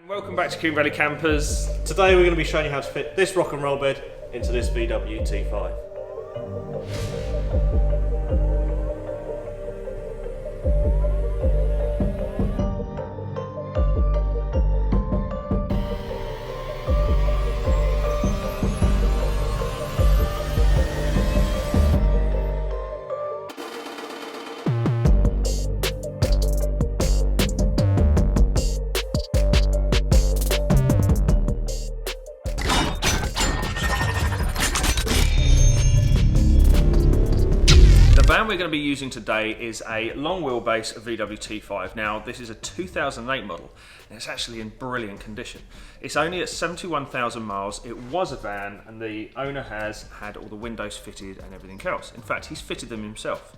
Welcome back to Combe Campers. Today we're going to be showing you how to fit this rock and roll bed into this VW T5. The van we're going to be using today is a long wheelbase VW T5. Now this is a 2008 model and it's actually in brilliant condition. It's only at 71,000 miles. It was a van and the owner has had all the windows fitted and everything else. In fact, he's fitted them himself.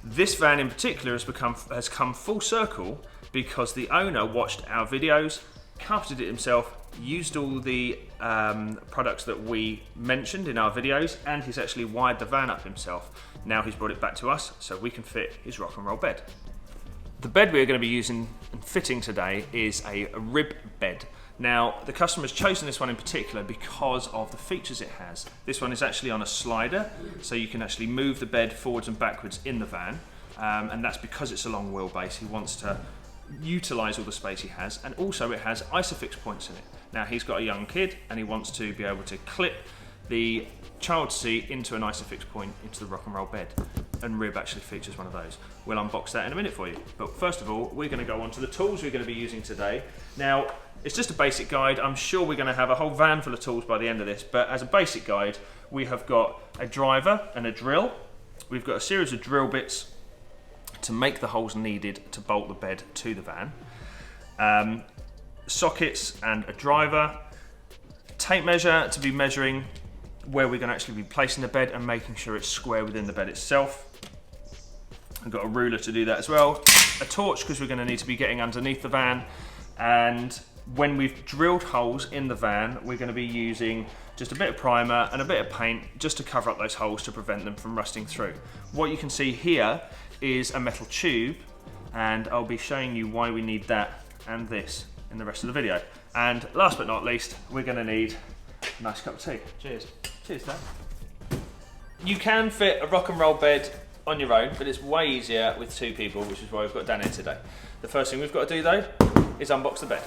This van in particular has come full circle because the owner watched our videos, carpeted it himself, used all the products that we mentioned in our videos, and he's actually wired the van up himself. Now he's brought it back to us so we can fit his rock and roll bed. The bed we're going to be using and fitting today is a rib bed. Now the customer's chosen this one in particular because of the features it has. This one is actually on a slider, so you can actually move the bed forwards and backwards in the van, and that's because it's a long wheelbase. He wants to utilise all the space he has, and also it has ISOFIX points in it. Now he's got a young kid and he wants to be able to clip the child seat into an ISOFIX point into the rock and roll bed, and rib actually features one of those. We'll unbox that in a minute for you, but first of all we're going to go on to the tools we're going to be using today. Now it's just a basic guide. I'm sure we're going to have a whole van full of tools by the end of this, but as a basic guide we have got a driver and a drill. We've got a series of drill bits to make the holes needed to bolt the bed to the van, sockets and a driver, tape measure to be measuring where we're going to actually be placing the bed and making sure it's square within the bed itself. I've got a ruler to do that as well, a torch because we're going to need to be getting underneath the van, and when we've drilled holes in the van we're going to be using just a bit of primer and a bit of paint just to cover up those holes to prevent them from rusting through. What you can see here is a metal tube, and I'll be showing you why we need that and this in the rest of the video. And last but not least, we're going to need a nice cup of tea. Cheers. Cheers, Dad. You can fit a rock and roll bed on your own, but it's way easier with two people, which is why we've got Dan here today. The first thing we've got to do though is unbox the bed.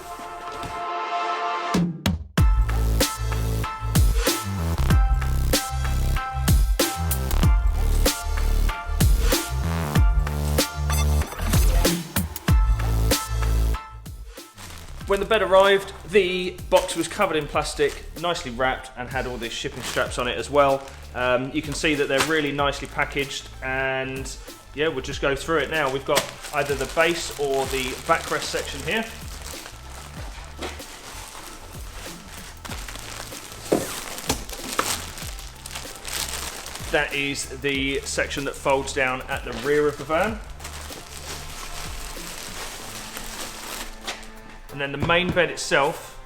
When the bed arrived, the box was covered in plastic, nicely wrapped, and had all these shipping straps on it as well. You can see that they're really nicely packaged, and yeah, we'll just go through it now. We've got either the base or the backrest section here. That is the section that folds down at the rear of the van. And then the main bed itself,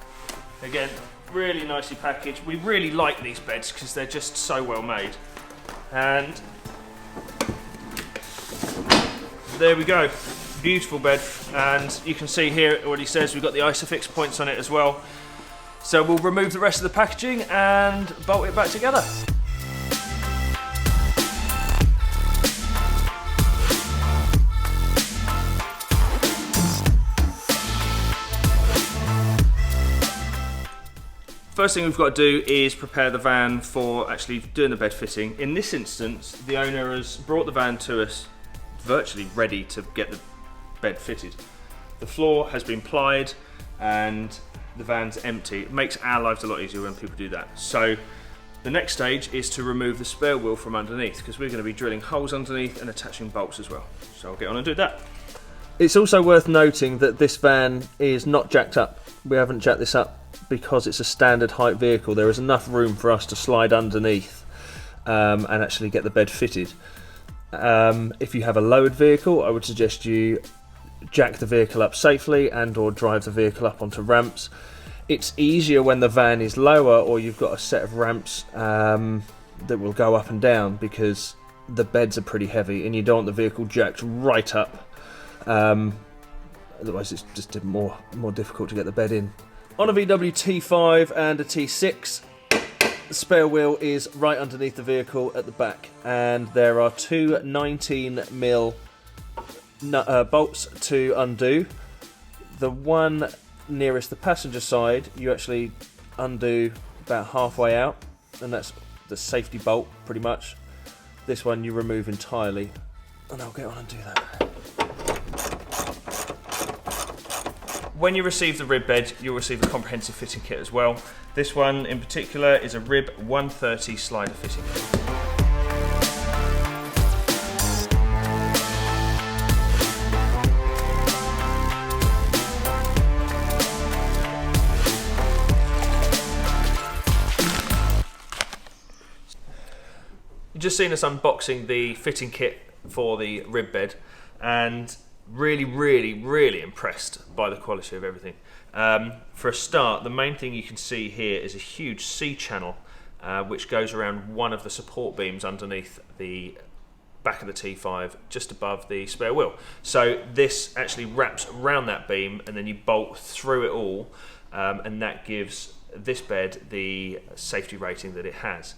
again, really nicely packaged. We really like these beds because they're just so well made. And there we go, beautiful bed. And you can see here it already says we've got the ISOFIX points on it as well. So we'll remove the rest of the packaging and bolt it back together. First thing we've got to do is prepare the van for actually doing the bed fitting. In this instance, the owner has brought the van to us virtually ready to get the bed fitted. The floor has been plied and the van's empty. It makes our lives a lot easier when people do that. So the next stage is to remove the spare wheel from underneath, because we're going to be drilling holes underneath and attaching bolts as well. So I'll get on and do that. It's also worth noting that this van is not jacked up. We haven't jacked this up because it's a standard height vehicle. There is enough room for us to slide underneath and actually get the bed fitted. If you have a lowered vehicle, I would suggest you jack the vehicle up safely and or drive the vehicle up onto ramps. It's easier when the van is lower or you've got a set of ramps that will go up and down, because the beds are pretty heavy and you don't want the vehicle jacked right up otherwise it's just more difficult to get the bed in. On a VW T5 and a T6, the spare wheel is right underneath the vehicle at the back, and there are two 19mm bolts to undo. The one nearest the passenger side you actually undo about halfway out, and that's the safety bolt pretty much. This one you remove entirely, and I'll get on and do that. When you receive the rib bed, you'll receive a comprehensive fitting kit as well. This one in particular is a rib 130 slider fitting kit. You've just seen us unboxing the fitting kit for the rib bed, and really impressed by the quality of everything. For a start, the main thing you can see here is a huge C-channel which goes around one of the support beams underneath the back of the T5, just above the spare wheel. So this actually wraps around that beam, and then you bolt through it all, and that gives this bed the safety rating that it has.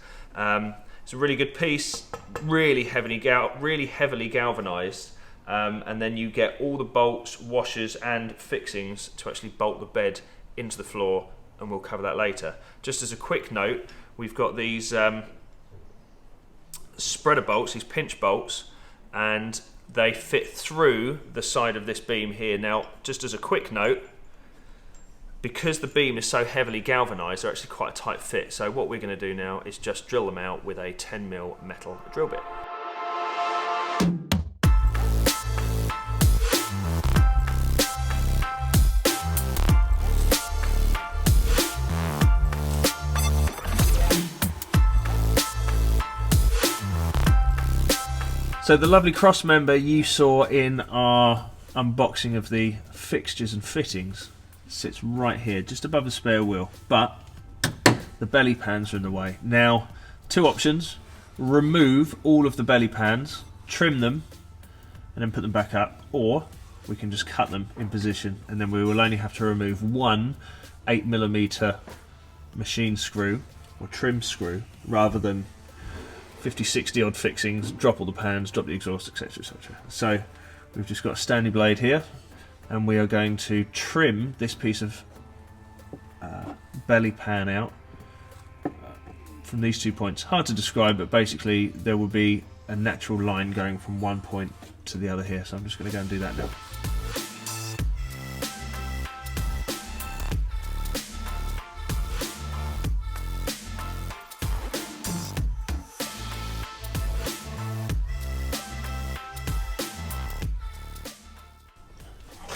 It's a really good piece, really heavily galvanised, and then you get all the bolts, washers and fixings to actually bolt the bed into the floor, and we'll cover that later. Just as a quick note, we've got these spreader bolts, these pinch bolts, and they fit through the side of this beam here. Now, just as a quick note, because the beam is so heavily galvanised, they're actually quite a tight fit. So what we're going to do now is just drill them out with a 10mm metal drill bit. So the lovely cross member you saw in our unboxing of the fixtures and fittings sits right here, just above the spare wheel, but the belly pans are in the way. Now, two options: remove all of the belly pans, trim them, and then put them back up, or we can just cut them in position, and then we will only have to remove one 8mm machine screw or trim screw, rather than 50-60 odd fixings, drop all the pans, drop the exhaust, etc, etc. So we've just got a standing blade here, and we are going to trim this piece of belly pan out from these 2 points. Hard to describe, but basically there will be a natural line going from one point to the other here, so I'm just going to go and do that now.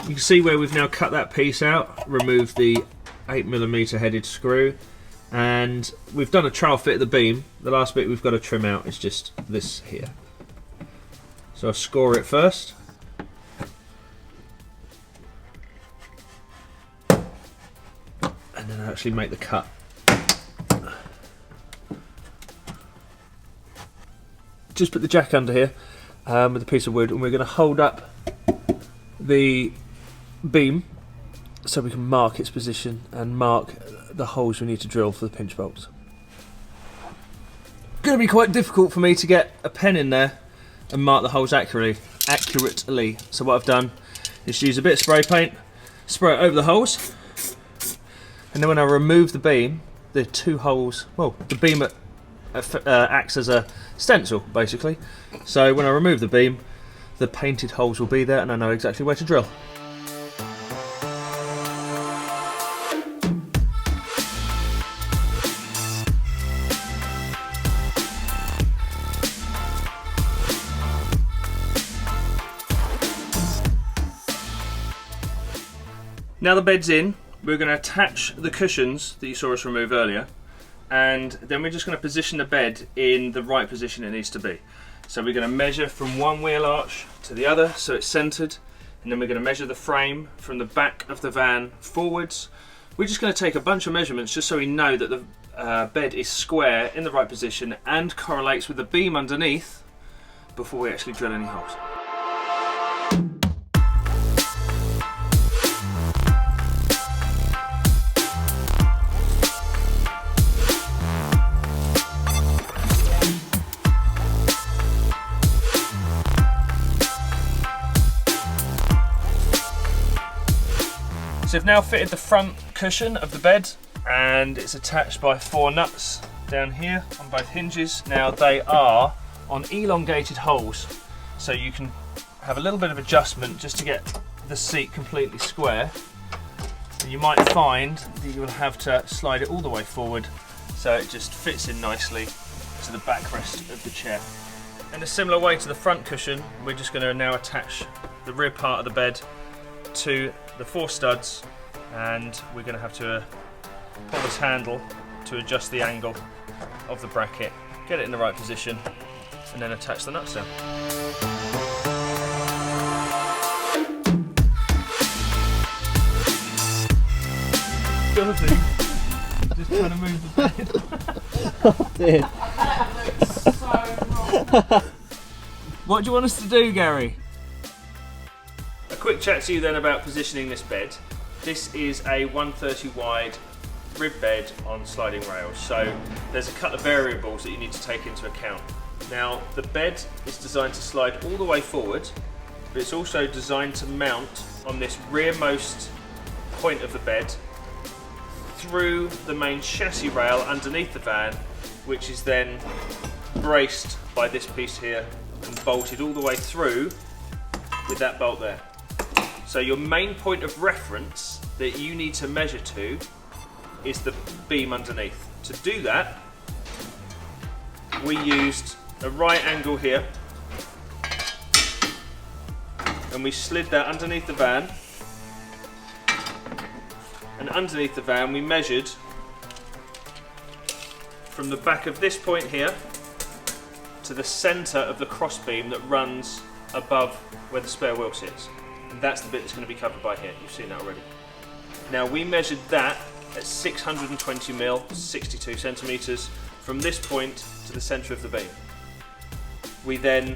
You can see where we've now cut that piece out, removed the 8mm headed screw, and we've done a trial fit of the beam. The last bit we've got to trim out is just this here. So I'll score it first. And then I'll actually make the cut. Just put the jack under here with a piece of wood, and we're going to hold up the beam so we can mark its position and mark the holes we need to drill for the pinch bolts. Going to be quite difficult for me to get a pen in there and mark the holes accurately. So what I've done is use a bit of spray paint, spray it over the holes, and then when I remove the beam, the two holes, well, the beam acts as a stencil basically. So when I remove the beam, the painted holes will be there, and I know exactly where to drill. Now the bed's in, we're going to attach the cushions that you saw us remove earlier, and then we're just going to position the bed in the right position it needs to be. So we're going to measure from one wheel arch to the other so it's centered, and then we're going to measure the frame from the back of the van forwards. We're just going to take a bunch of measurements just so we know that the bed is square in the right position and correlates with the beam underneath before we actually drill any holes. we've now fitted the front cushion of the bed, and it's attached by 4 nuts down here on both hinges. Now they are on elongated holes, so you can have a little bit of adjustment just to get the seat completely square. And you might find that you will have to slide it all the way forward so it just fits in nicely to the backrest of the chair. In a similar way to the front cushion, we're just going to now attach the rear part of the bed to the 4 studs, and we're going to have to pull this handle to adjust the angle of the bracket, get it in the right position, and then attach the nuts down. The other thing, just trying to move the bed. Oh dear. What do you want us to do, Gary? A quick chat to you then about positioning this bed. This is a 130 wide rib bed on sliding rails, so there's a couple of variables that you need to take into account. Now, the bed is designed to slide all the way forward, but it's also designed to mount on this rearmost point of the bed through the main chassis rail underneath the van, which is then braced by this piece here and bolted all the way through with that bolt there. So your main point of reference that you need to measure to is the beam underneath. To do that, we used a right angle here, and we slid that underneath the van, and underneath the van we measured from the back of this point here to the centre of the cross beam that runs above where the spare wheel sits. And that's the bit that's going to be covered by here. You've seen that already. Now we measured that at 620 mil, 62 centimetres, from this point to the centre of the beam. We then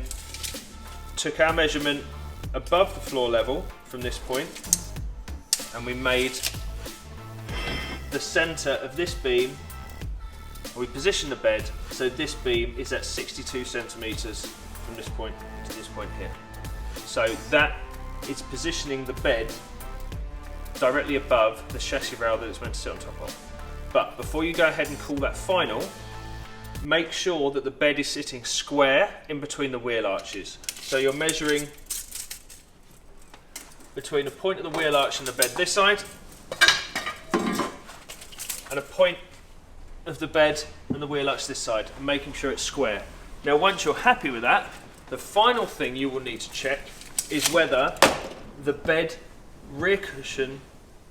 took our measurement above the floor level from this point, and we made the centre of this beam, we positioned the bed so this beam is at 62 centimetres from this point to this point here. So that is positioning the bed directly above the chassis rail that it's meant to sit on top of. But before you go ahead and call that final, make sure that the bed is sitting square in between the wheel arches. So you're measuring between the point of the wheel arch and the bed this side, and a point of the bed and the wheel arch this side, and making sure it's square. Now once you're happy with that, the final thing you will need to check is whether the bed rear cushion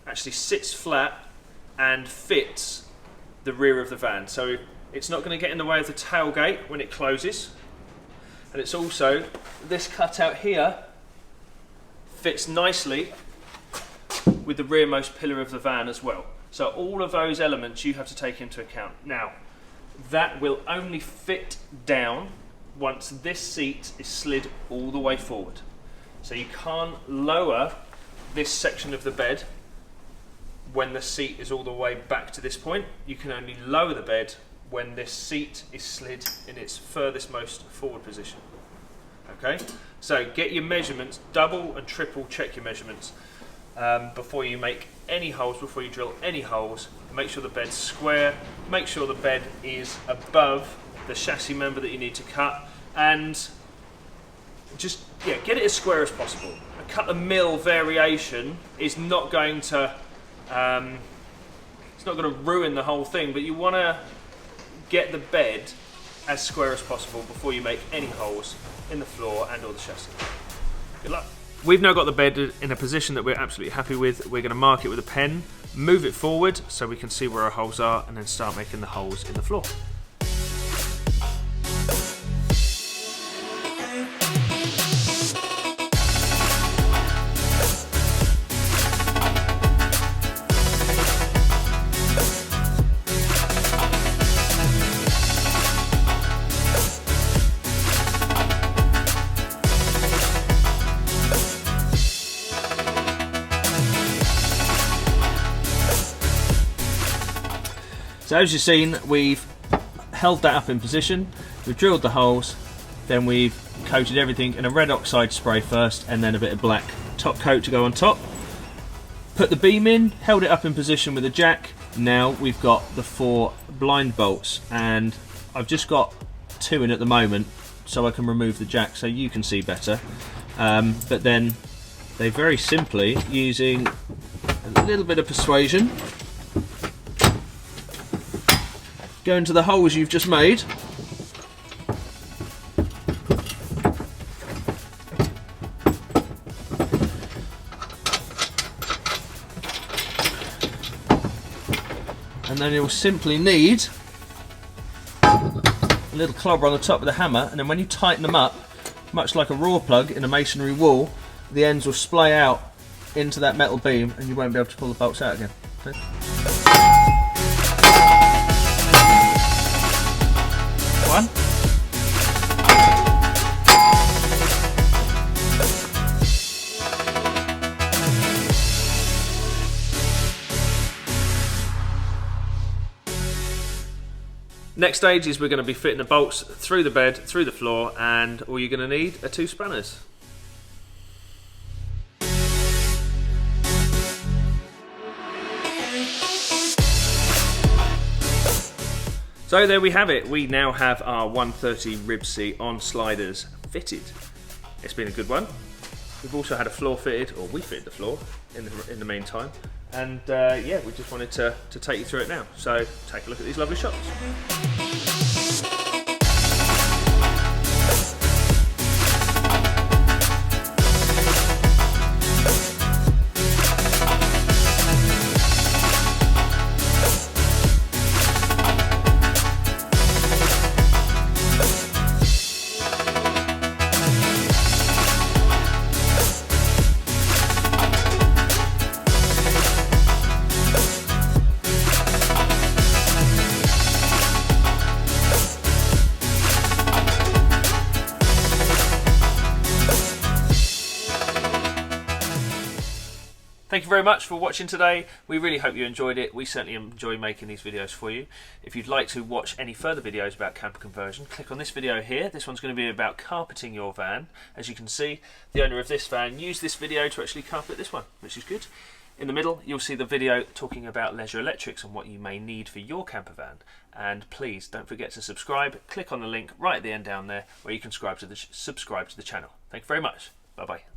actually sits flat and fits the rear of the van. So it's not going to get in the way of the tailgate when it closes, and it's also, this cutout here fits nicely with the rearmost pillar of the van as well. So all of those elements you have to take into account. Now, that will only fit down once this seat is slid all the way forward. So you can't lower this section of the bed when the seat is all the way back to this point. You can only lower the bed when this seat is slid in its furthest most forward position. Okay, so get your measurements, double and triple check your measurements before you make any holes, before you drill any holes. Make sure the bed's square, make sure the bed is above the chassis member that you need to cut, and just get it as square as possible. A couple of mil variation is not going to it's not going to ruin the whole thing, but you want to get the bed as square as possible before you make any holes in the floor and or the chassis. Good luck. We've now got the bed in a position that we're absolutely happy with. We're going to mark it with a pen, move it forward so we can see where our holes are, and then start making the holes in the floor. So as you've seen, we've held that up in position, we've drilled the holes, then we've coated everything in a red oxide spray first, and then a bit of black top coat to go on top. Put the beam in, held it up in position with a jack. Now we've got the 4 blind bolts, and I've just got 2 in at the moment so I can remove the jack so you can see better. But then they very simply, using a little bit of persuasion, go into the holes you've just made. And then you'll simply need a little clobber on the top of the hammer, and then when you tighten them up, much like a raw plug in a masonry wall, the ends will splay out into that metal beam and you won't be able to pull the bolts out again. Okay. One. Next stage is we're going to be fitting the bolts through the bed, through the floor, and all you're going to need are 2 spanners. So there we have it. We now have our 130 rib seat on sliders fitted. It's been a good one. We've also had a floor fitted, or we fitted the floor in the meantime. And yeah, we just wanted to take you through it now. So take a look at these lovely shots. Thank you very much for watching today. We really hope you enjoyed it. We certainly enjoy making these videos for you. If you'd like to watch any further videos about camper conversion, click on this video here. This one's going to be about carpeting your van. As you can see, the owner of this van used this video to actually carpet this one, which is good. In the middle, you'll see the video talking about leisure electrics and what you may need for your camper van. And please don't forget to subscribe. Click on the link right at the end down there where you can subscribe to the channel. Thank you very much. Bye-bye.